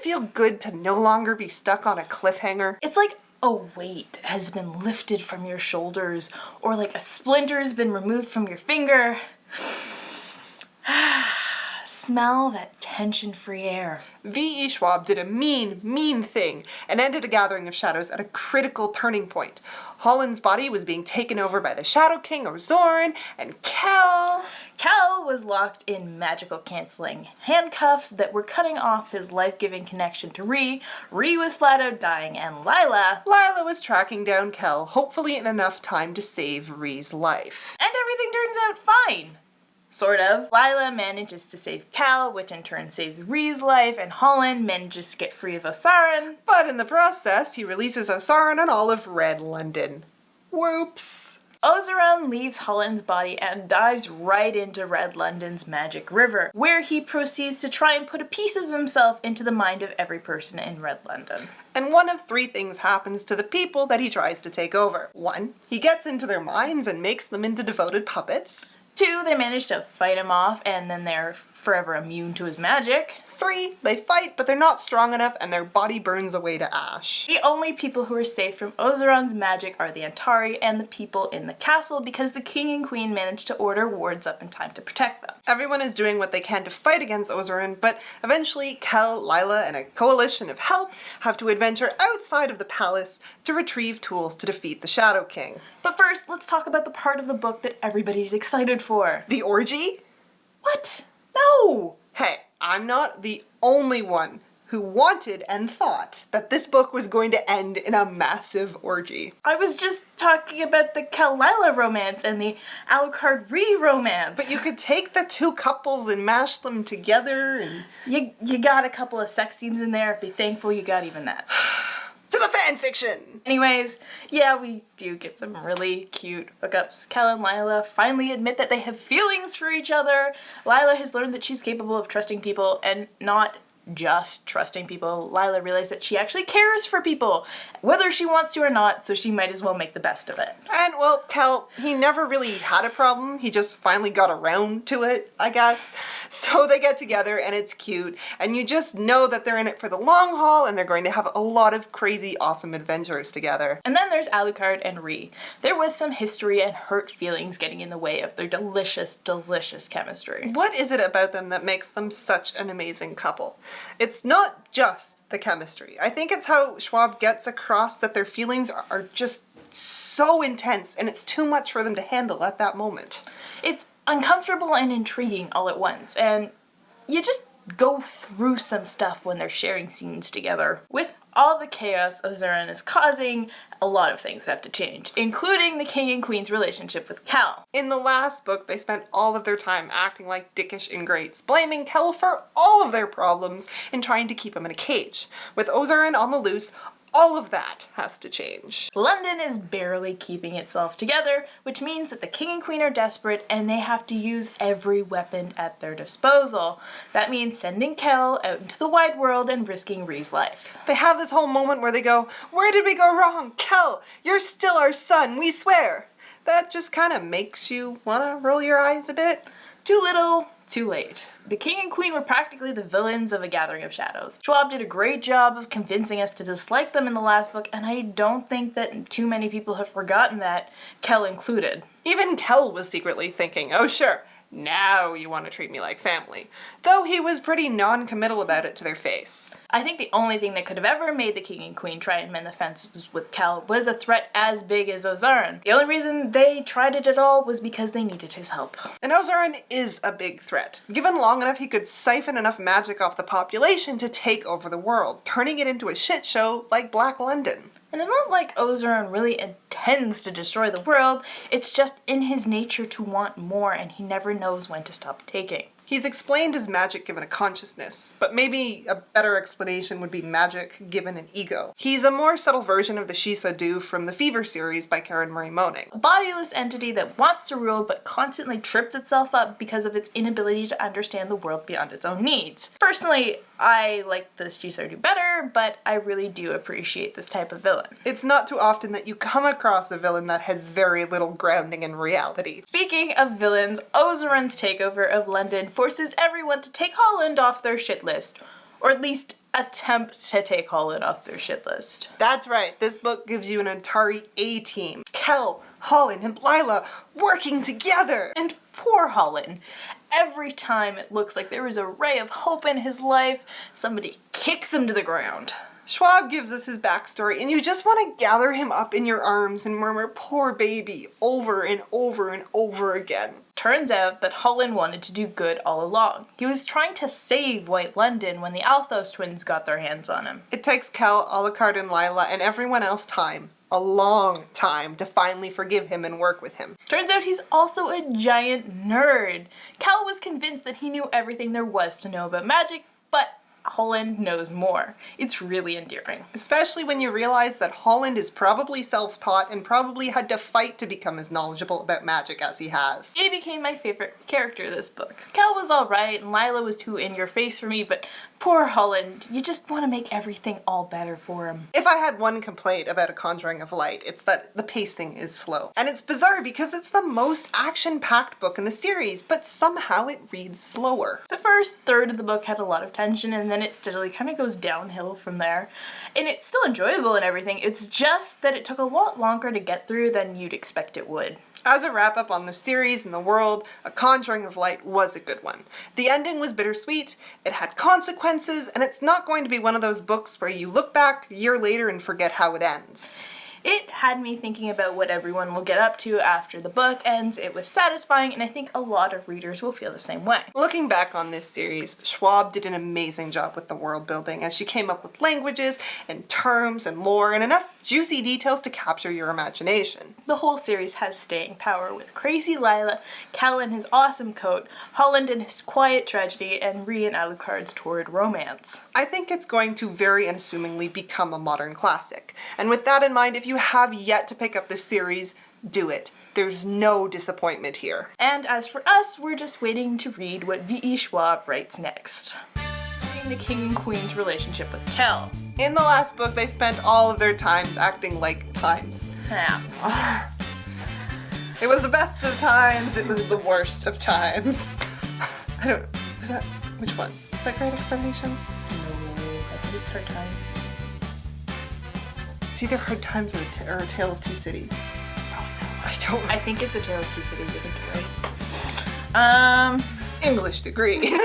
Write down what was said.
it feel good to no longer be stuck on a cliffhanger? It's like a weight has been lifted from your shoulders, or like a splinter has been removed from your finger. Smell that tension-free air. V.E. Schwab did a mean thing and ended a gathering of shadows at a critical turning point. Holland's body was being taken over by the Shadow King Ozorin, and Kel was locked in magical canceling handcuffs that were cutting off his life-giving connection to Ree. Ree was flat out dying, and Lila was tracking down Kel, hopefully in enough time to save Ree's life. And everything turns out fine. Sort of. Lila manages to save Cal, which in turn saves Ree's life, and Holland manages to get free of Ozorin. But in the process, he releases Ozorin on all of Red London. Whoops! Ozorin leaves Holland's body and dives right into Red London's magic river, where he proceeds to try and put a piece of himself into the mind of every person in Red London. And one of three things happens to the people that he tries to take over. 1, he gets into their minds and makes them into devoted puppets. 2, they manage to fight him off and then they're forever immune to his magic. 3, they fight, but they're not strong enough and their body burns away to ash. The only people who are safe from Ozorin's magic are the Antari and the people in the castle, because the king and queen managed to order wards up in time to protect them. Everyone is doing what they can to fight against Ozorin, but eventually Kel, Lila, and a coalition of help have to adventure outside of the palace to retrieve tools to defeat the Shadow King. But first, let's talk about the part of the book that everybody's excited for. The orgy? What? No! Hey, I'm not the only one who wanted and thought that this book was going to end in a massive orgy. I was just talking about the Kel-Lila romance and the Alucard-Ree romance. But you could take the two couples and mash them together and... You got a couple of sex scenes in there. Be thankful you got even that. To the fanfiction! Anyways, yeah, we do get some really cute hookups. Kel and Lila finally admit that they have feelings for each other. Lila has learned that she's capable of trusting people, and not just trusting people. Lila realized that she actually cares for people, whether she wants to or not, so she might as well make the best of it. And, well, Kel, he never really had a problem. He just finally got around to it, I guess. So they get together and it's cute, and you just know that they're in it for the long haul and they're going to have a lot of crazy, awesome adventures together. And then there's Alucard and Ree. There was some history and hurt feelings getting in the way of their delicious, delicious chemistry. What is it about them that makes them such an amazing couple? It's not just the chemistry. I think it's how Schwab gets across that their feelings are just so intense and it's too much for them to handle at that moment. It's uncomfortable and intriguing all at once, and you just go through some stuff when they're sharing scenes together. With all the chaos Ozorin is causing, a lot of things have to change, including the king and queen's relationship with Kel. In the last book, they spent all of their time acting like dickish ingrates, blaming Kel for all of their problems and trying to keep him in a cage. With Ozorin on the loose, all of that has to change. London is barely keeping itself together, which means that the king and queen are desperate and they have to use every weapon at their disposal. That means sending Kel out into the wide world and risking Ree's life. They have this whole moment where they go, "Where did we go wrong? Kel, you're still our son, we swear." That just kind of makes you want to roll your eyes a bit. Too little, too late. The king and queen were practically the villains of A Gathering of Shadows. Schwab did a great job of convincing us to dislike them in the last book, and I don't think that too many people have forgotten that, Kel included. Even Kel was secretly thinking, oh sure, now you want to treat me like family. Though he was pretty non-committal about it to their face. I think the only thing that could have ever made the king and queen try and mend the fences with Kel was a threat as big as Ozorin. The only reason they tried it at all was because they needed his help. And Ozorin is a big threat. Given long enough, he could siphon enough magic off the population to take over the world, turning it into a shit show like Black London. And it's not like Ozorin really intends to destroy the world, it's just in his nature to want more, and he never knows when to stop taking. He's explained as magic given a consciousness, but maybe a better explanation would be magic given an ego. He's a more subtle version of the Shisa Du from the Fever series by Karen Marie Moning. A bodiless entity that wants to rule but constantly trips itself up because of its inability to understand the world beyond its own needs. Personally, I like the Shisa Du better, but I really do appreciate this type of villain. It's not too often that you come across a villain that has very little grounding in reality. Speaking of villains, Ozorin's takeover of London forces everyone to take Holland off their shit list. Or at least attempt to take Holland off their shit list. That's right, this book gives you an Atari A-team. Kel, Holland, and Lila working together! And poor Holland. Every time it looks like there is a ray of hope in his life, somebody kicks him to the ground. Schwab gives us his backstory, and you just want to gather him up in your arms and murmur, "Poor baby," over and over and over again. Turns out that Holland wanted to do good all along. He was trying to save White London when the Althos twins got their hands on him. It takes Kel, Alucard, and Lila, and everyone else time, a long time, to finally forgive him and work with him. Turns out he's also a giant nerd. Cal was convinced that he knew everything there was to know about magic, but Holland knows more. It's really endearing. Especially when you realize that Holland is probably self-taught and probably had to fight to become as knowledgeable about magic as he has. He became my favorite character this book. Cal was alright and Lila was too in-your-face for me, but poor Holland, you just want to make everything all better for him. If I had one complaint about A Conjuring of Light, it's that the pacing is slow. And it's bizarre because it's the most action-packed book in the series, but somehow it reads slower. The first third of the book had a lot of tension and then it steadily kind of goes downhill from there. And it's still enjoyable and everything, it's just that it took a lot longer to get through than you'd expect it would. As a wrap-up on the series and the world, A Conjuring of Light was a good one. The ending was bittersweet, it had consequences, and it's not going to be one of those books where you look back a year later and forget how it ends. It had me thinking about what everyone will get up to after the book ends. It was satisfying, and I think a lot of readers will feel the same way. Looking back on this series, Schwab did an amazing job with the world building as she came up with languages and terms and lore and enough juicy details to capture your imagination. The whole series has staying power with crazy Lila, Cal in his awesome coat, Holland in his quiet tragedy, and Rhee and Alucard's torrid romance. I think it's going to very unassumingly become a modern classic. And with that in mind, if you have yet to pick up this series, do it. There's no disappointment here. And as for us, we're just waiting to read what V.E. Schwab writes next. The king and queen's relationship with Kel. In the last book, they spent all of their times acting like times. Yeah. It was the best of times, it was the worst of times. I don't, was that, which one? Is that Great Expectations? No, I think it's Hard Times. It's either Hard Times or A Tale of Two Cities. Oh no, I don't. I think it's A Tale of Two Cities, I think you're right. English degree.